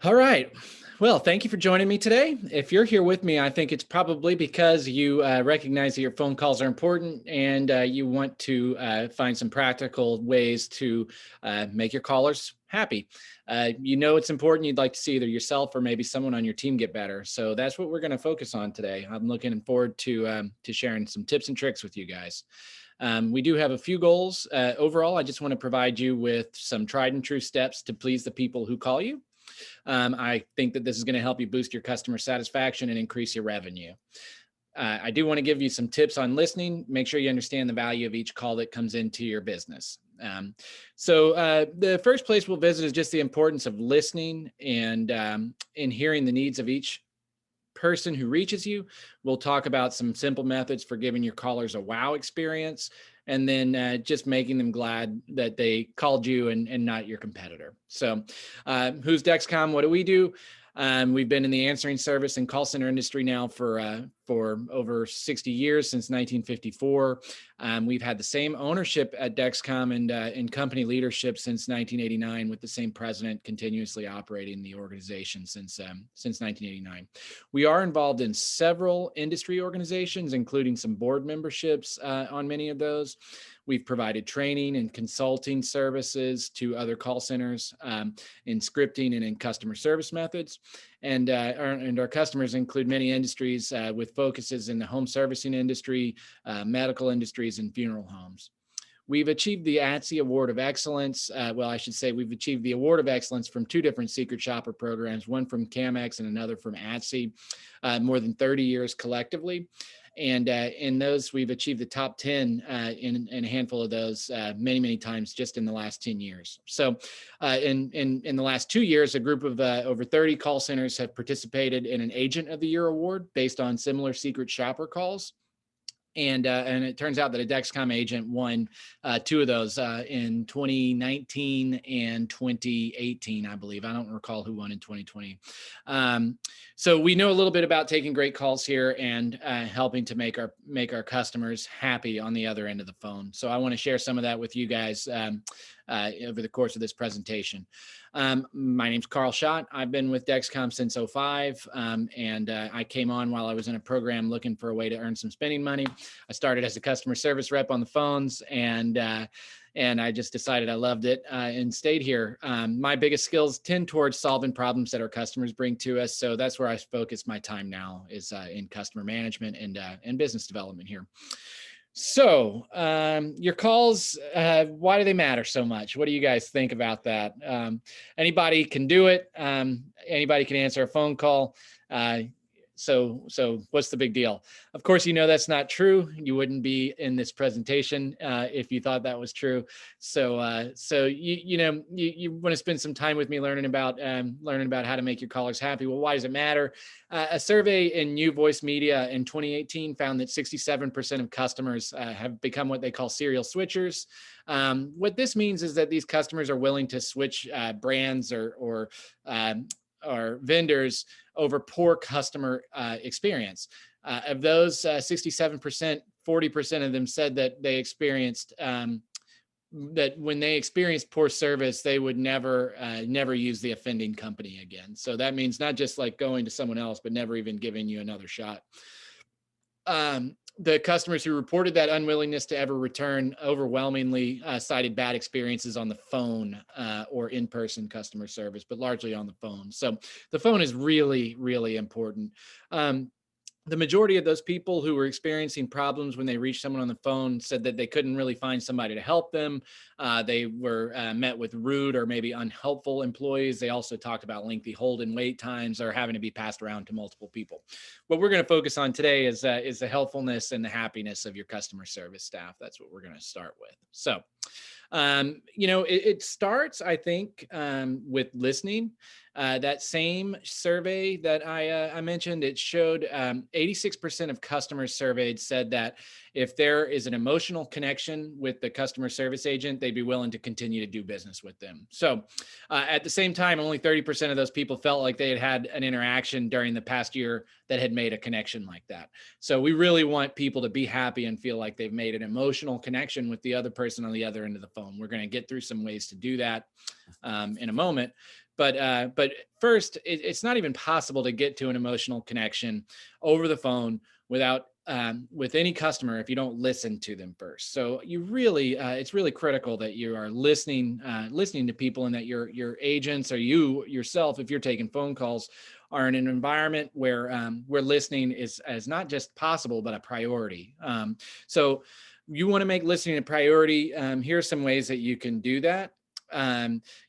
All right. Well, thank you for joining me today. If you're here with me, I think it's probably because you recognize that your phone calls are important and you want to find some practical ways to make your callers happy. You know it's important. You'd like to see either yourself or maybe someone on your team get better. So that's what we're going to focus on today. I'm looking forward to sharing some tips and tricks with you guys. We do have a few goals. Overall, I just want to provide you with some tried and true steps to please the people who call you. I think that this is going to help you boost your customer satisfaction and increase your revenue. I do want to give you some tips on listening. Make sure you understand the value of each call that comes into your business. So the first place we'll visit is just the importance of listening and in hearing the needs of each person who reaches you. We'll talk about some simple methods for giving your callers a wow experience, and then just making them glad that they called you and not your competitor. So who's Dexcom? What do we do? We've been in the answering service and call center industry now for over 60 years, since 1954. We've had the same ownership at Dexcom and in company leadership since 1989, with the same president continuously operating the organization since 1989. We are involved in several industry organizations, including some board memberships on many of those. We've provided training and consulting services to other call centers in scripting and in customer service methods. And our customers include many industries with focuses in the home servicing industry, medical industries, and funeral homes. We've achieved the ATSI Award of Excellence. Well, I should say we've achieved the Award of Excellence from two different Secret Shopper programs, one from CAMEX and another from ATSI, more than 30 years collectively. And in those, we've achieved the top 10 in a handful of those many, many times just in the last 10 years. So in the last 2 years, a group of over 30 call centers have participated in an Agent of the Year award based on similar Secret Shopper calls. And it turns out that a Dexcom agent won two of those in 2019 and 2018, I believe. I don't recall who won in 2020. So we know a little bit about taking great calls here and helping to make our customers happy on the other end of the phone. So I want to share some of that with you guys over the course of this presentation. My name's Carl Schott. I've been with Dexcom since 2005, and I came on while I was in a program looking for a way to earn some spending money. I started as a customer service rep on the phones, and I just decided I loved it and stayed here. My biggest skills tend towards solving problems that our customers bring to us, so that's where I focus my time now, is in customer management and business development here. So your calls, why do they matter so much? What do you guys think about that? Anybody can do it. Anybody can answer a phone call. So what's the big deal? Of course, you know that's not true. You wouldn't be in this presentation if you thought that was true. So you want to spend some time with me learning about how to make your callers happy. Well, why does it matter? A survey in New Voice Media in 2018 found that 67% of customers have become what they call serial switchers. What this means is that these customers are willing to switch brands or vendors over poor customer experience. Of those 67%, 40% of them said that they experienced that when they experienced poor service, they would never use the offending company again. So that means not just like going to someone else, but never even giving you another shot. The customers who reported that unwillingness to ever return overwhelmingly cited bad experiences on the phone or in-person customer service, but largely on the phone. So the phone is really, really important. The majority of those people who were experiencing problems when they reached someone on the phone said that they couldn't really find somebody to help them. They were met with rude or maybe unhelpful employees. They also talked about lengthy hold and wait times or having to be passed around to multiple people. What we're going to focus on today is the helpfulness and the happiness of your customer service staff. That's what we're going to start with. So, it starts, I think, with listening. That same survey that I mentioned, it showed 86% of customers surveyed said that if there is an emotional connection with the customer service agent, they'd be willing to continue to do business with them. So at the same time, only 30% of those people felt like they had had an interaction during the past year that had made a connection like that. So we really want people to be happy and feel like they've made an emotional connection with the other person on the other end of the phone. We're going to get through some ways to do that in a moment. But first, it's not even possible to get to an emotional connection over the phone without with any customer if you don't listen to them first. So you really, it's really critical that you are listening to people, and that your agents or you yourself, if you're taking phone calls, are in an environment where listening is not just possible but a priority. So you want to make listening a priority. Here are some ways that you can do that.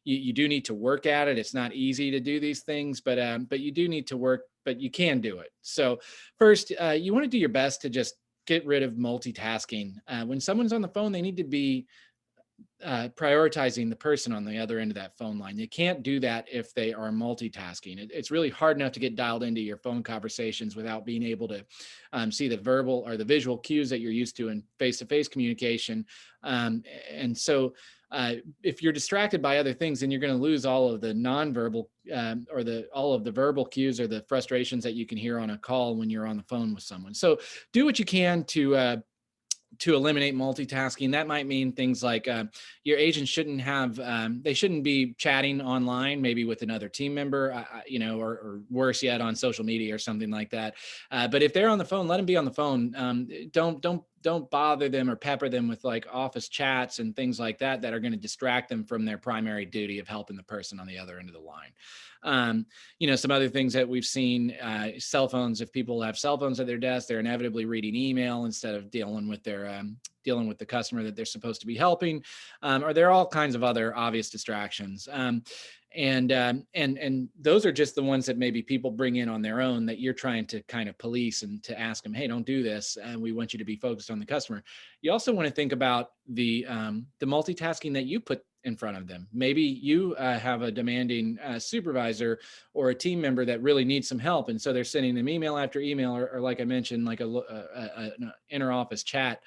You do need to work at it. It's not easy to do these things, but you do need to work, but you can do it. So first, you want to do your best to just get rid of multitasking. When someone's on the phone, they need to be prioritizing the person on the other end of that phone line. You can't do that if they are multitasking. It's really hard enough to get dialed into your phone conversations without being able to see the verbal or the visual cues that you're used to in face-to-face communication. And so if you're distracted by other things, then you're going to lose all of the nonverbal or all of the verbal cues or the frustrations that you can hear on a call when you're on the phone with someone. So do what you can to eliminate multitasking. That might mean things like your agent shouldn't have, they shouldn't be chatting online, maybe with another team member, or worse yet, on social media or something like that. But if they're on the phone, let them be on the phone. Don't bother them or pepper them with like office chats and things like that that are going to distract them from their primary duty of helping the person on the other end of the line. Some other things that we've seen, cell phones. If people have cell phones at their desk, they're inevitably reading email instead of dealing with the customer that they're supposed to be helping, or there are all kinds of other obvious distractions. And those are just the ones that maybe people bring in on their own that you're trying to kind of police and to ask them, hey, don't do this. And we want you to be focused on the customer. You also want to think about the multitasking that you put in front of them. Maybe you have a demanding supervisor or a team member that really needs some help, and so they're sending them email after email, or like I mentioned, like an inter-office chat.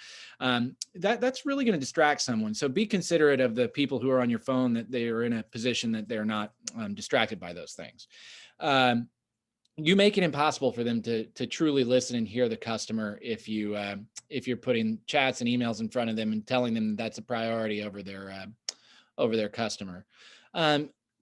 That's really going to distract someone. So be considerate of the people who are on your phone, that they are in a position that they're not distracted by those things. You make it impossible for them to truly listen and hear the customer if you're putting chats and emails in front of them and telling them that's a priority over their customer.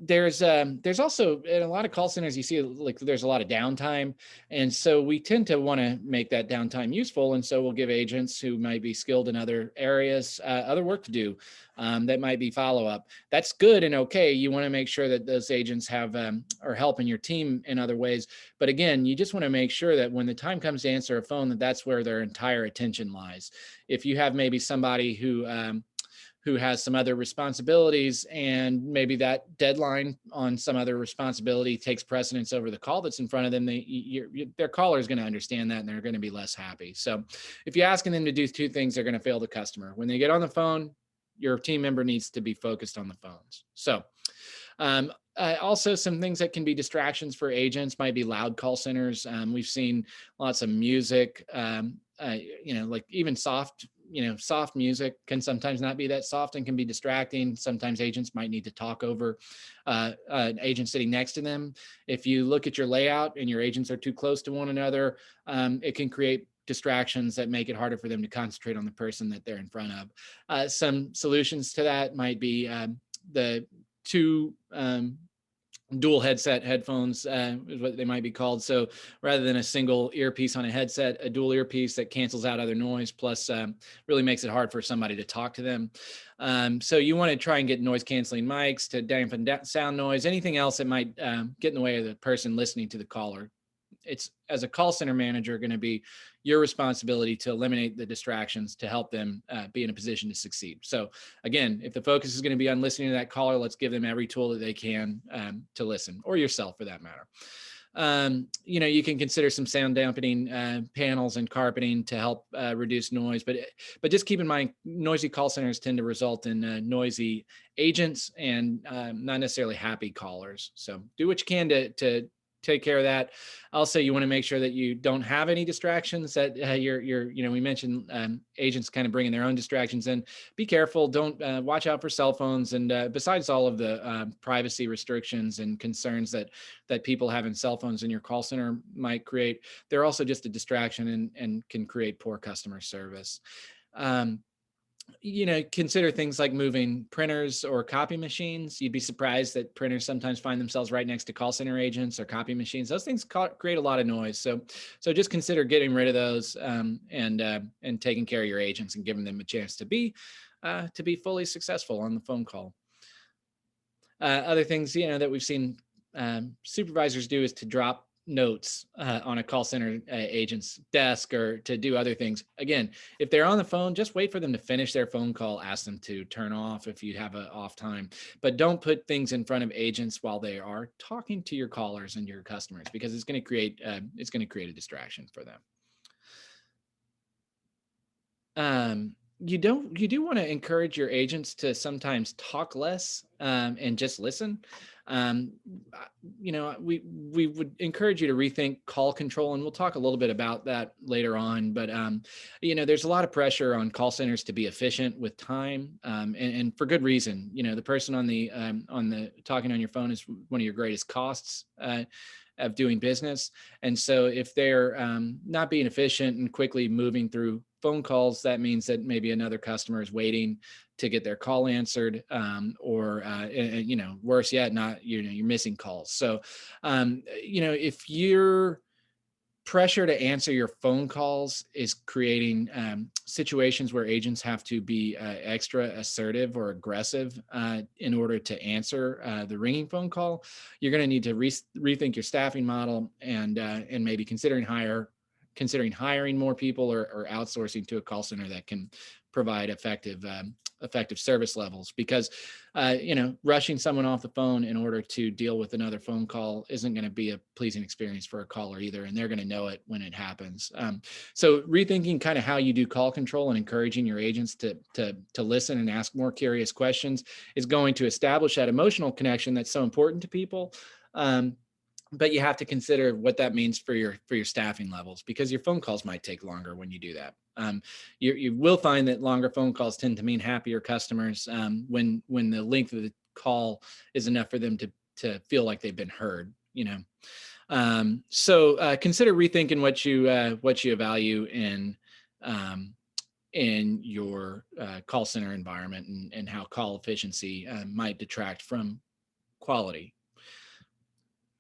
There's also, in a lot of call centers, you see like there's a lot of downtime, and so we tend to want to make that downtime useful, and so we'll give agents who might be skilled in other areas other work to do. That might be follow-up. That's good and okay. You want to make sure that those agents have are helping your team in other ways, but again, you just want to make sure that when the time comes to answer a phone, that's where their entire attention lies. If you have maybe somebody who has some other responsibilities, and maybe that deadline on some other responsibility takes precedence over the call that's in front of them, their caller is going to understand that, and they're going to be less happy. So if you're asking them to do two things, they're going to fail the customer. When they get on the phone, your team member needs to be focused on the phones. So also, some things that can be distractions for agents might be loud call centers. We've seen lots of music, like even soft music can sometimes not be that soft and can be distracting. Sometimes agents might need to talk over an agent sitting next to them. If you look at your layout and your agents are too close to one another, it can create distractions that make it harder for them to concentrate on the person that they're in front of. Some solutions to that might be the two dual headset headphones is what they might be called. So rather than a single earpiece on a headset, a dual earpiece that cancels out other noise, plus really makes it hard for somebody to talk to them. So you want to try and get noise canceling mics to dampen sound noise, anything else that might get in the way of the person listening to the caller. It's, as a call center manager, going to be your responsibility to eliminate the distractions to help them be in a position to succeed. So again, if the focus is going to be on listening to that caller, let's give them every tool that they can to listen, or yourself for that matter. You can consider some sound dampening panels and carpeting to help reduce noise, but just keep in mind, noisy call centers tend to result in noisy agents and not necessarily happy callers. So do what you can to take care of that. Also, you want to make sure that you don't have any distractions, that we mentioned agents kind of bringing their own distractions in. Be careful. Don't watch out for cell phones. And besides all of the privacy restrictions and concerns that people having cell phones in your call center might create, they're also just a distraction and can create poor customer service. Consider things like moving printers or copy machines. You'd be surprised that printers sometimes find themselves right next to call center agents or copy machines. Those things create a lot of noise. So just consider getting rid of those, and taking care of your agents and giving them a chance to be fully successful on the phone call. Other things, that we've seen supervisors do is to drop notes on a call center agent's desk or to do other things. Again, if they're on the phone, just wait for them to finish their phone call. Ask them to turn off if you have an off time, but don't put things in front of agents while they are talking to your callers and your customers, because it's going to create a distraction for them. You do want to encourage your agents to sometimes talk less, and just listen. Um, we would encourage you to rethink call control, and we'll talk a little bit about that later on. But there's a lot of pressure on call centers to be efficient with time, and for good reason. The person on the talking on your phone is one of your greatest costs of doing business. And so if they're not being efficient and quickly moving through phone calls, that means that maybe another customer is waiting to get their call answered, or worse yet, not you're missing calls. So if you're pressure to answer your phone calls is creating situations where agents have to be extra assertive or aggressive in order to answer the ringing phone call. You're going to need to rethink your staffing model, and maybe considering hiring more people, or outsourcing to a call center that can provide effective service levels. Because rushing someone off the phone in order to deal with another phone call isn't going to be a pleasing experience for a caller either, and they're going to know it when it happens. So rethinking kind of how you do call control and encouraging your agents to listen and ask more curious questions is going to establish that emotional connection that's so important to people. But you have to consider what that means for your staffing levels, because your phone calls might take longer when you do that. You will find that longer phone calls tend to mean happier customers when the length of the call is enough for them to feel like they've been heard. So consider rethinking what you value in your call center environment, and how call efficiency might detract from quality.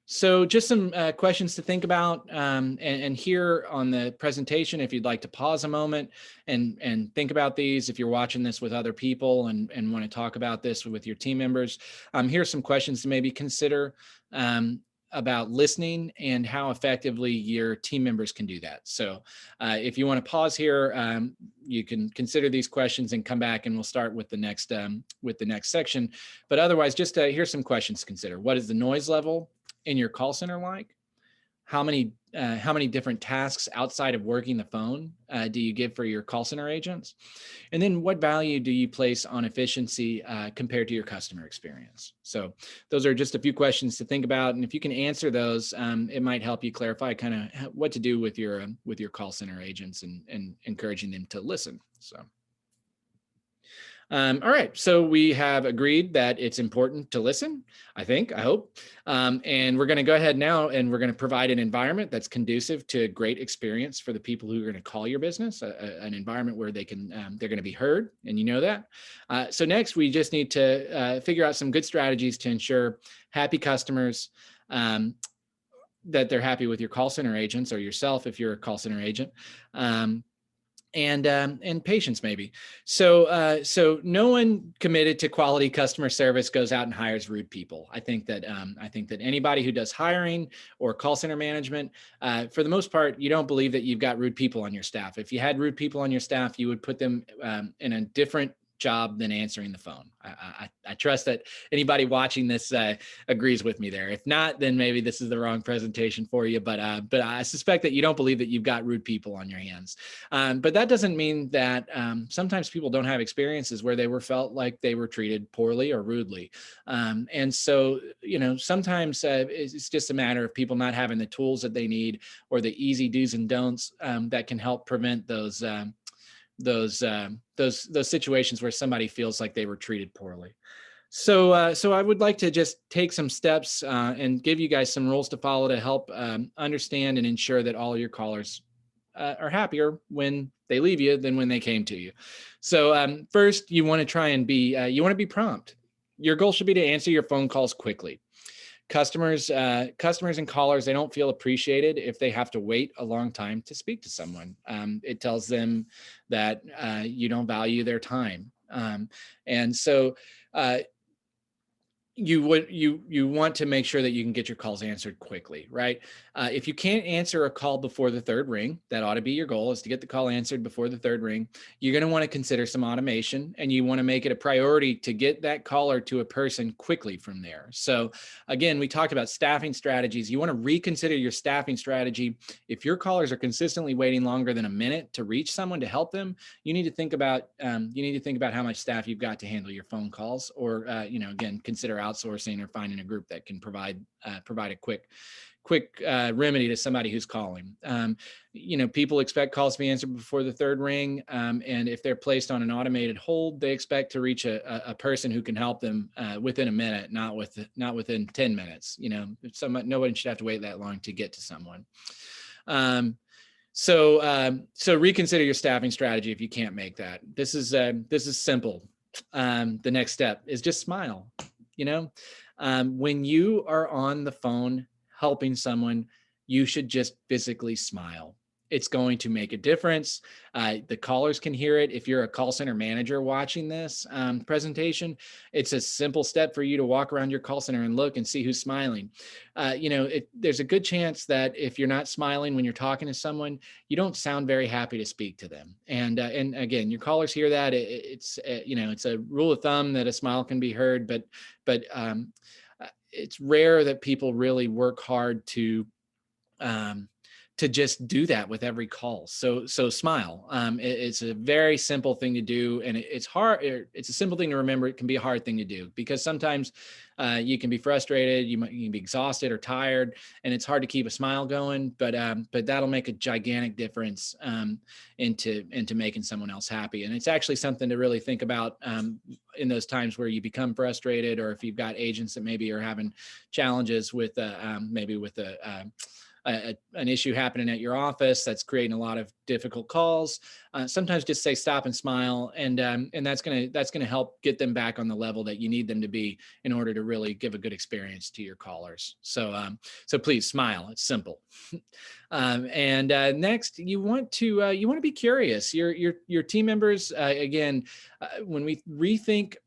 So just some questions to think about, and here on the presentation, if you'd like to pause a moment and think about these, if you're watching this with other people and want to talk about this with your team members, here's some questions to maybe consider about listening and how effectively your team members can do that. So if you want to pause here, you can consider these questions and come back, and we'll start with the next section. But otherwise, just here's some questions to consider. What is the noise level in your call center like? How many different tasks outside of working the phone do you give for your call center agents? And then what value do you place on efficiency compared to your customer experience? So those are just a few questions to think about. And if you can answer those, it might help you clarify kind of what to do with your call center agents, and encouraging them to listen. So. All right, so we have agreed that it's important to listen, I hope. And we're going to go ahead now, and we're going to provide an environment that's conducive to a great experience for the people who are going to call your business, an environment where they're going to be heard, and you know that. So next, we just need to figure out some good strategies to ensure happy customers, that they're happy with your call center agents, or yourself if you're a call center agent. And patience maybe. So no one committed to quality customer service goes out and hires rude people. I think that anybody who does hiring or call center management, for the most part, you don't believe that you've got rude people on your staff. If you had rude people on your staff, you would put them in a different job than answering the phone. I trust that anybody watching this agrees with me there. If not, then maybe this is the wrong presentation for you. But I suspect that you don't believe that you've got rude people on your hands. But that doesn't mean that sometimes people don't have experiences where they felt like they were treated poorly or rudely. And so, sometimes it's just a matter of people not having the tools that they need, or the easy do's and don'ts that can help prevent those situations where somebody feels like they were treated poorly. So I would like to just take some steps and give you guys some rules to follow to help understand and ensure that all your callers are happier when they leave you than when they came to you. So first, you want to try and be prompt. Your goal should be to answer your phone calls quickly. Customers and callers, they don't feel appreciated if they have to wait a long time to speak to someone. It tells them that you don't value their time. And so you want to make sure that you can get your calls answered quickly, right? If you can't answer a call before the third ring, that ought to be your goal, is to get the call answered before the third ring. You're going to want to consider some automation, and you want to make it a priority to get that caller to a person quickly from there. So again, we talked about staffing strategies. You want to reconsider your staffing strategy. If your callers are consistently waiting longer than a minute to reach someone to help them, you need to think about how much staff you've got to handle your phone calls, or again, consider outsourcing or finding a group that can provide a quick remedy to somebody who's calling. People expect calls to be answered before the third ring, and if they're placed on an automated hold, they expect to reach a person who can help them within a minute, not within 10 minutes. Nobody should have to wait that long to get to someone. So reconsider your staffing strategy if you can't make that. This is simple. The next step is just smile. When you are on the phone helping someone, you should just physically smile. It's going to make a difference. The callers can hear it. If you're a call center manager watching this presentation, it's a simple step for you to walk around your call center and look and see who's smiling. There's a good chance that if you're not smiling when you're talking to someone, you don't sound very happy to speak to them. And again, your callers hear that. It's a rule of thumb that a smile can be heard, but it's rare that people really work hard to just do that with every call. So smile. It's a very simple thing to do, and it's hard. It's a simple thing to remember. It can be a hard thing to do because sometimes you can be frustrated, you can be exhausted or tired, and it's hard to keep a smile going. But that'll make a gigantic difference into making someone else happy. And it's actually something to really think about in those times where you become frustrated, or if you've got agents that maybe are having challenges with an issue happening at your office that's creating a lot of difficult calls. Sometimes just say stop and smile, and that's gonna help get them back on the level that you need them to be in order to really give a good experience to your callers. So please smile. It's simple. Next, you want to be curious. Your team members, again, when we rethink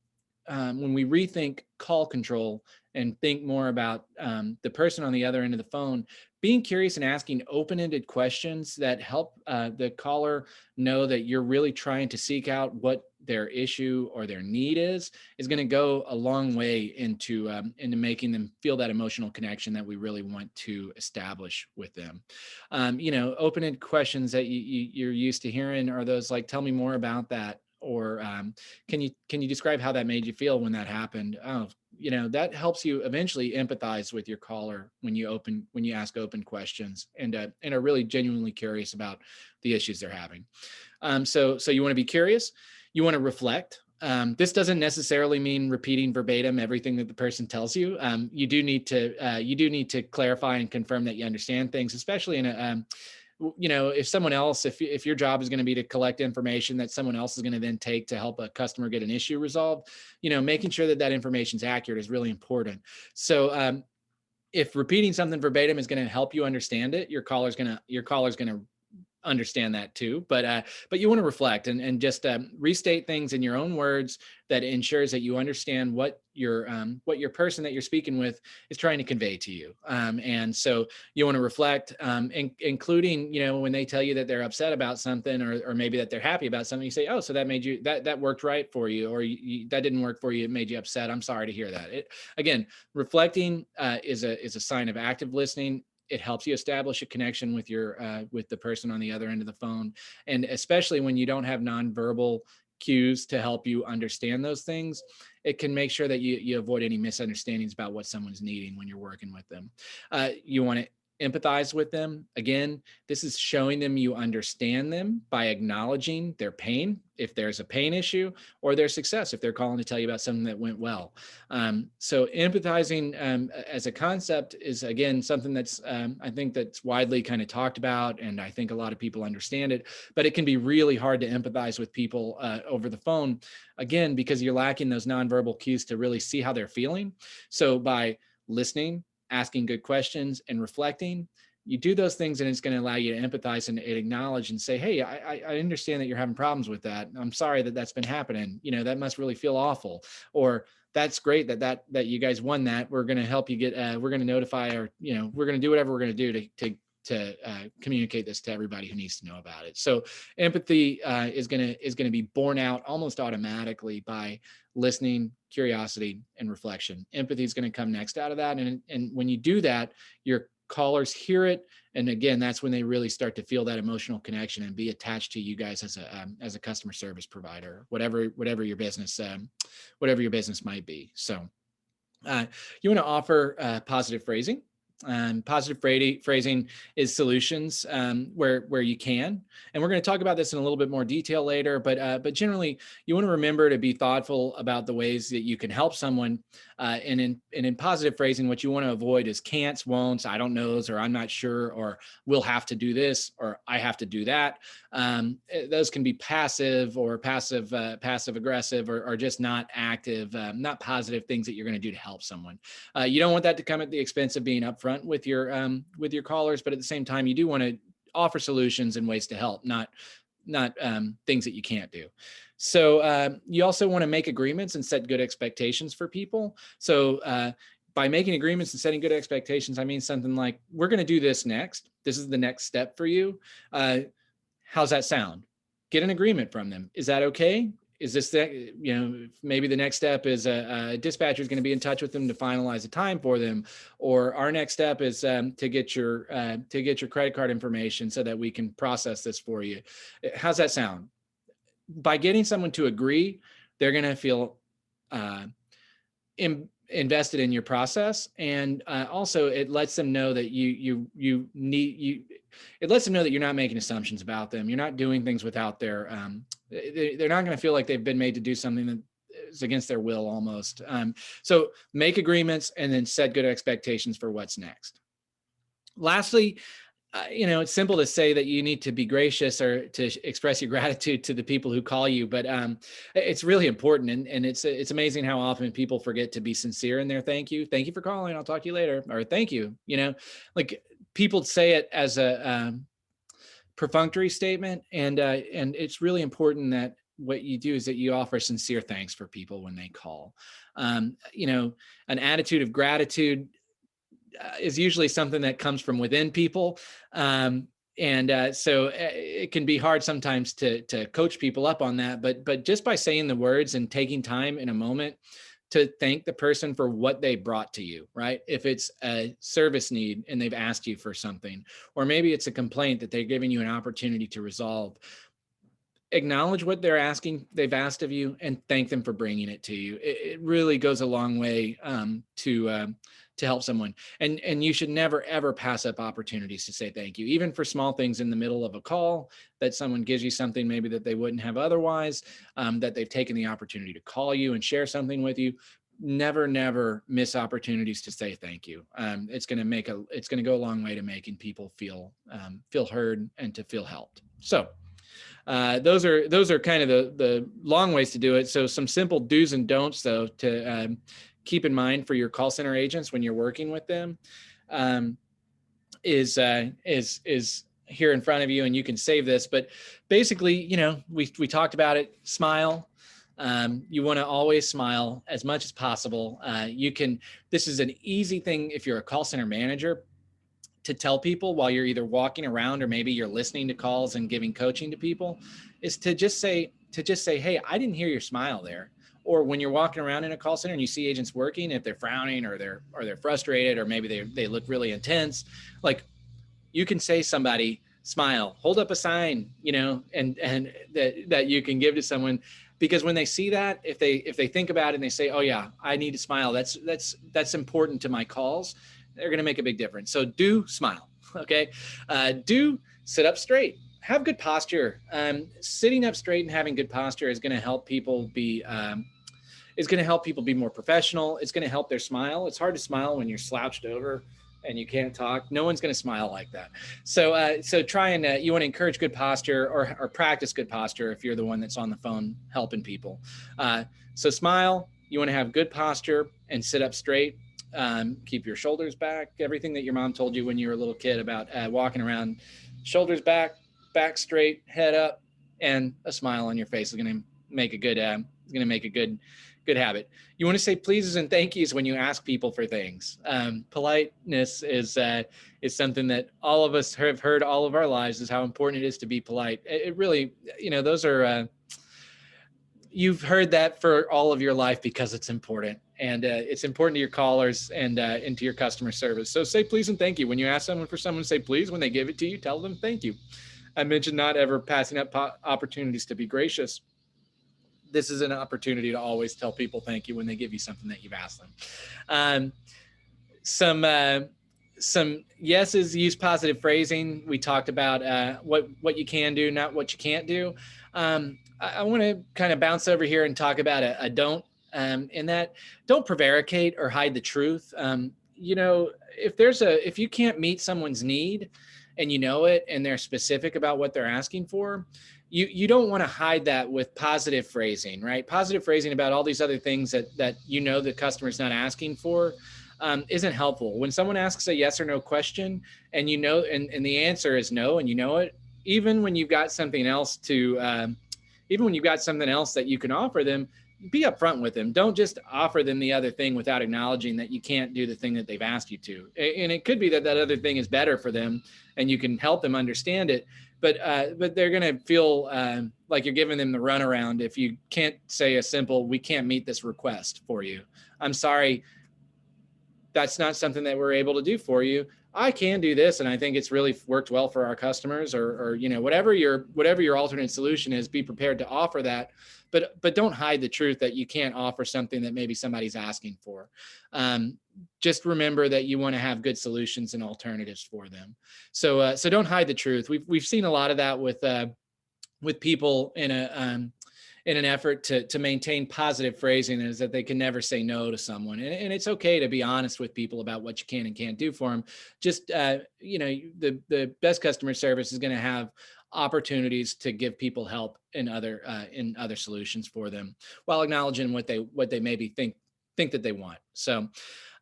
call control and think more about the person on the other end of the phone, being curious and asking open-ended questions that help the caller know that you're really trying to seek out what their issue or their need is going to go a long way into making them feel that emotional connection that we really want to establish with them. Open-ended questions that you're used to hearing are those like, tell me more about that. Or can you describe how that made you feel when that happened? Oh, that helps you eventually empathize with your caller when you ask open questions and are really genuinely curious about the issues they're having. So you want to be curious. You want to reflect. This doesn't necessarily mean repeating verbatim everything that the person tells you. You do need to clarify and confirm that you understand things, especially in a if someone else, if your job is going to be to collect information that someone else is going to then take to help a customer get an issue resolved, making sure that information is accurate is really important. So if repeating something verbatim is going to help you understand it, your caller's going to understand that too. But you want to reflect and just restate things in your own words that ensures that you understand what your person that you're speaking with is trying to convey to you. And so you want to reflect, including, when they tell you that they're upset about something or maybe that they're happy about something, you say, oh, so that made you, that worked right for you, or that didn't work for you. It made you upset. I'm sorry to hear that. Again, reflecting is a sign of active listening. It helps you establish a connection with with the person on the other end of the phone. And especially when you don't have nonverbal cues to help you understand those things, it can make sure that you avoid any misunderstandings about what someone's needing when you're working with them. You want to empathize with them. Again, this is showing them you understand them by acknowledging their pain, if there's a pain issue, or their success, if they're calling to tell you about something that went well. So empathizing as a concept is, again, something that's, I think that's widely kind of talked about, and I think a lot of people understand it, but it can be really hard to empathize with people over the phone, again, because you're lacking those nonverbal cues to really see how they're feeling. So by listening, asking good questions, and reflecting, you do those things, and it's going to allow you to empathize and acknowledge and say, hey, I understand that you're having problems with that. I'm sorry that that's been happening. That must really feel awful. Or that's great that you guys won that. We're going to help you get, we're going to notify, or, we're going to do whatever we're going to do to communicate this to everybody who needs to know about it. So empathy is going to be borne out almost automatically by listening, curiosity, and reflection. Empathy is going to come next out of that. And when you do that, your callers hear it. And again, that's when they really start to feel that emotional connection and be attached to you guys as a customer service provider, whatever your business might be. So you want to offer positive phrasing. Positive phrasing is solutions where you can, and we're going to talk about this in a little bit more detail later. But generally, you want to remember to be thoughtful about the ways that you can help someone. And in positive phrasing, what you want to avoid is can'ts, won'ts, I don't knows, or I'm not sure, or we'll have to do this, or I have to do that. Those can be passive or passive aggressive, or just not active, not positive things that you're going to do to help someone. You don't want that to come at the expense of being upfront with your callers, but at the same time, you do want to offer solutions and ways to help, not things that you can't do. So you also want to make agreements and set good expectations for people. So by making agreements and setting good expectations, I mean something like, we're going to do this next. This is the next step for you. How's that sound? Get an agreement from them. Is that okay? Is this that, maybe the next step is a dispatcher is going to be in touch with them to finalize a time for them, or our next step is to get your credit card information so that we can process this for you. How's that sound? By getting someone to agree, they're going to feel invested in your process, and also it lets them know that it lets them know that you're not making assumptions about them. You're not doing things without their they're not going to feel like they've been made to do something that is against their will almost. So make agreements and then set good expectations for what's next. Lastly, it's simple to say that you need to be gracious or to express your gratitude to the people who call you, but it's really important. And it's amazing how often people forget to be sincere in their thank you. Thank you for calling. I'll talk to you later. Or thank you. Like people say it as a perfunctory statement. And it's really important that what you do is that you offer sincere thanks for people when they call. An attitude of gratitude is usually something that comes from within people. So it can be hard sometimes to coach people up on that, but just by saying the words and taking time in a moment to thank the person for what they brought to you, right? If it's a service need and they've asked you for something, or maybe it's a complaint that they're giving you an opportunity to resolve, acknowledge what they've asked of you, and thank them for bringing it to you. It really goes a long way to help someone. And you should never, ever pass up opportunities to say thank you, even for small things in the middle of a call, that someone gives you something maybe that they wouldn't have otherwise, that they've taken the opportunity to call you and share something with you. Never miss opportunities to say thank you. It's going to go a long way to making people feel heard and to feel helped. So those are kind of the long ways to do it. So some simple do's and don'ts, though, to keep in mind for your call center agents when you're working with them, is here in front of you, and you can save this. But basically, we talked about it. Smile. You want to always smile as much as possible. This is an easy thing if you're a call center manager to tell people while you're either walking around or maybe you're listening to calls and giving coaching to people, is to just say, hey, I didn't hear your smile there. Or when you're walking around in a call center and you see agents working, if they're frowning or they're frustrated, or maybe they look really intense, like, you can say somebody, smile, hold up a sign, and that you can give to someone, because when they see that, if they think about it and they say, oh yeah, I need to smile, that's important to my calls, they're going to make a big difference. So do smile. Okay. Do sit up straight. Have good posture. Sitting up straight and having good posture is going to help people be more professional. It's going to help their smile. It's hard to smile when you're slouched over and you can't talk. No one's going to smile like that. So try and you want to encourage good posture, or practice good posture if you're the one that's on the phone helping people. So smile. You want to have good posture and sit up straight. Keep your shoulders back. Everything that your mom told you when you were a little kid about walking around, shoulders back, back straight, head up, and a smile on your face is going to make a good good habit. You want to say pleases and thank yous when you ask people for things. Politeness is something that all of us have heard all of our lives, is how important it is to be polite. It really, those are, you've heard that for all of your life because it's important. And it's important to your callers and to your customer service. So say please and thank you. When you ask someone for someone, say please. When they give it to you, tell them thank you. I mentioned not ever passing up opportunities to be gracious. This is an opportunity to always tell people thank you when they give you something that you've asked them. Some yeses, use positive phrasing. We talked about what you can do, not what you can't do. I want to kind of bounce over here and talk about a don't. In that, don't prevaricate or hide the truth. If you can't meet someone's need and you know it, and they're specific about what they're asking for, you don't want to hide that with positive phrasing, right? Positive phrasing about all these other things that the customer's not asking for isn't helpful. When someone asks a yes or no question and and the answer is no, and you know it, even when you've got something else that you can offer them, be upfront with them. Don't just offer them the other thing without acknowledging that you can't do the thing that they've asked you to. And it could be that other thing is better for them and you can help them understand it. But they're going to feel like you're giving them the runaround if you can't say a simple, we can't meet this request for you. I'm sorry, that's not something that we're able to do for you. I can do this, and I think it's really worked well for our customers, or whatever your alternate solution is, be prepared to offer that, but don't hide the truth that you can't offer something that maybe somebody's asking for. Just remember that you want to have good solutions and alternatives for them. So don't hide the truth. We've seen a lot of that with people in an effort to maintain positive phrasing, is that they can never say no to someone. And it's okay to be honest with people about what you can and can't do for them. Just, the best customer service is going to have opportunities to give people help in other solutions for them, while acknowledging what they maybe think that they want. So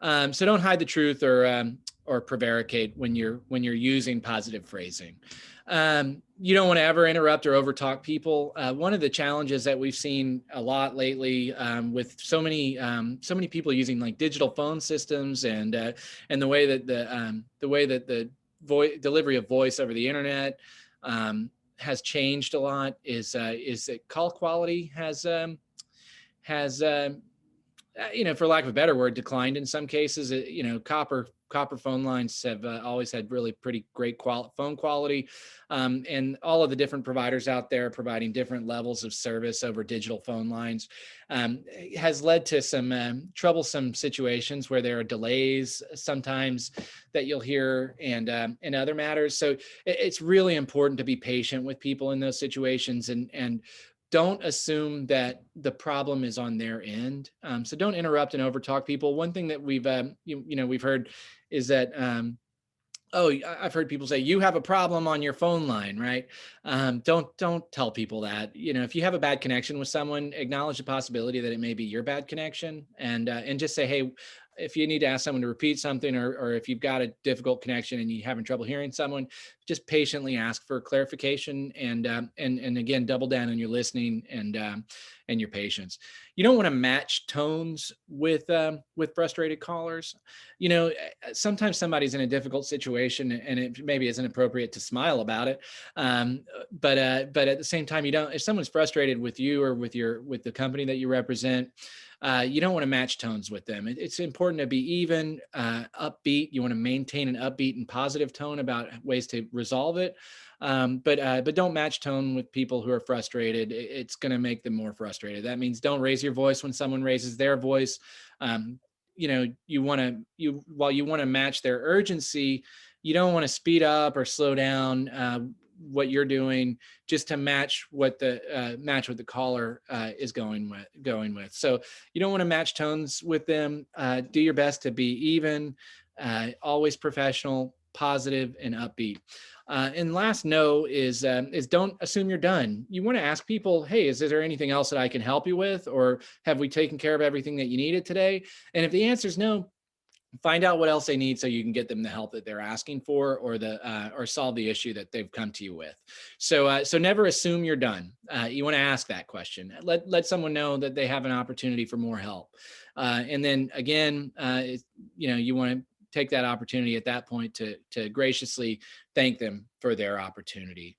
don't hide the truth or prevaricate when you're using positive phrasing. You don't want to ever interrupt or overtalk people. One of the challenges that we've seen a lot lately, with so many people using like digital phone systems and the way that the delivery of voice over the internet has changed a lot, is that call quality has for lack of a better word, declined in some cases. Copper phone lines have always had really pretty great phone quality, and all of the different providers out there providing different levels of service over digital phone lines has led to some troublesome situations where there are delays sometimes that you'll hear, and other matters. So it's really important to be patient with people in those situations, and don't assume that the problem is on their end. So don't interrupt and overtalk people. One thing that we've heard is that, I've heard people say, you have a problem on your phone line, right? Don't tell people that. If you have a bad connection with someone, acknowledge the possibility that it may be your bad connection, and just say, hey, if you need to ask someone to repeat something, or if you've got a difficult connection and you're having trouble hearing someone, just patiently ask for clarification, and again, double down on your listening and your patience. You don't want to match tones with frustrated callers. Sometimes somebody's in a difficult situation and it maybe isn't appropriate to smile about it. But at the same time, if someone's frustrated with you or with the company that you represent, you don't want to match tones with them. It's important to be even, upbeat. You want to maintain an upbeat and positive tone about ways to resolve it. But don't match tone with people who are frustrated. It's going to make them more frustrated. That means don't raise your voice when someone raises their voice. while you want to match their urgency, you don't want to speed up or slow down what you're doing just to match what the caller is going with. So you don't want to match tones with them. Do your best to be even, always professional, positive, and upbeat. And last no is don't assume you're done. You want to ask people, hey, is there anything else that I can help you with, or have we taken care of everything that you needed today? And if the answer is no, find out what else they need so you can get them the help that they're asking for, or solve the issue that they've come to you with. So never assume you're done. You want to ask that question. Let someone know that they have an opportunity for more help. And then again, you want to take that opportunity at that point to graciously thank them for their opportunity.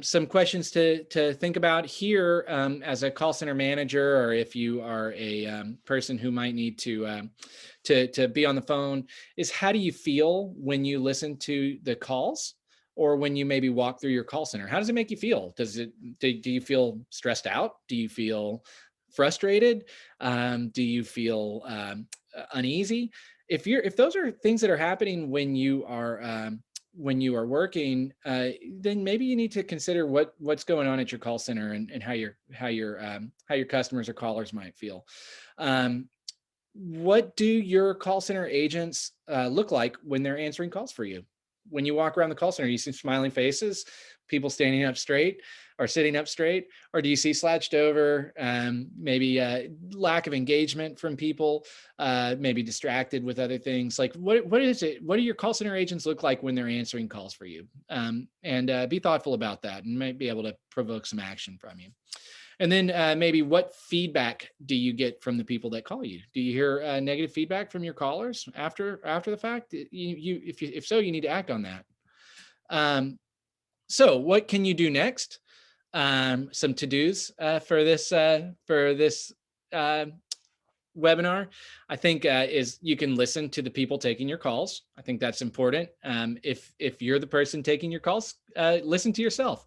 Some questions to think about here, as a call center manager, or if you are a person who might need to be on the phone, is how do you feel when you listen to the calls, or when you maybe walk through your call center? How does it make you feel? Do you feel stressed out? Do you feel frustrated? Do you feel uneasy? If those are things that are happening when you are working, then maybe you need to consider what's going on at your call center, and how your customers or callers might feel. What do your call center agents look like when they're answering calls for you? When you walk around the call center, you see smiling faces, people standing up straight or sitting up straight, or do you see slouched over, maybe lack of engagement from people, maybe distracted with other things? Like, what is it? What do your call center agents look like when they're answering calls for you? And be thoughtful about that, and might be able to provoke some action from you. And then maybe what feedback do you get from the people that call you? Do you hear negative feedback from your callers after the fact? If so, you need to act on that. So what can you do next? Some to-dos for this uh, webinar, I think, is you can listen to the people taking your calls. I think that's important. If you're the person taking your calls, listen to yourself.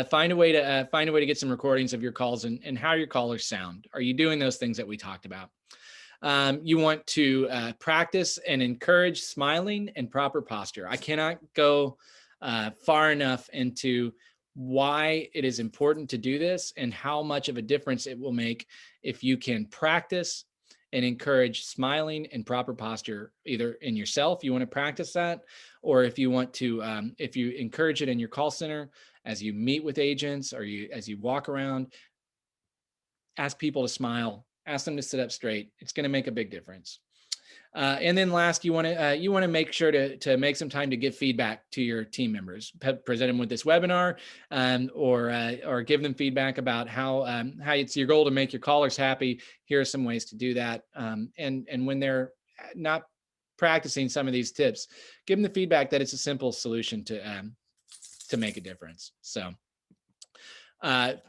Find a way to get some recordings of your calls, and how your callers sound. Are you doing those things that we talked about? You want to practice and encourage smiling and proper posture. I cannot go far enough into why it is important to do this, and how much of a difference it will make if you can practice and encourage smiling and proper posture, either in yourself, you want to practice that, or if you encourage it in your call center, as you meet with agents, or as you walk around, ask people to smile, ask them to sit up straight. It's going to make a big difference. And then last, you want to make sure to make some time to give feedback to your team members. Present them with this webinar, or give them feedback about how it's your goal to make your callers happy. Here are some ways to do that. And when they're not practicing some of these tips, give them the feedback that it's a simple solution to make a difference. So.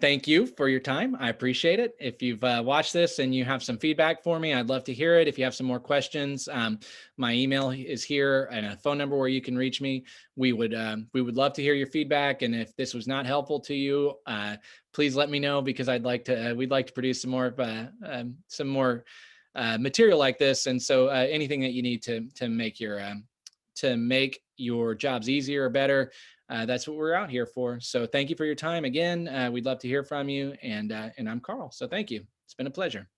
Thank you for your time. I appreciate it. If you've watched this and you have some feedback for me, I'd love to hear it. If you have some more questions, my email is here, and a phone number where you can reach me. We would love to hear your feedback. And if this was not helpful to you, please let me know, because we'd like to produce some more material like this. And so anything that you need to make your jobs easier or better, that's what we're out here for. So thank you for your time again. We'd love to hear from you. And I'm Carl. So thank you. It's been a pleasure.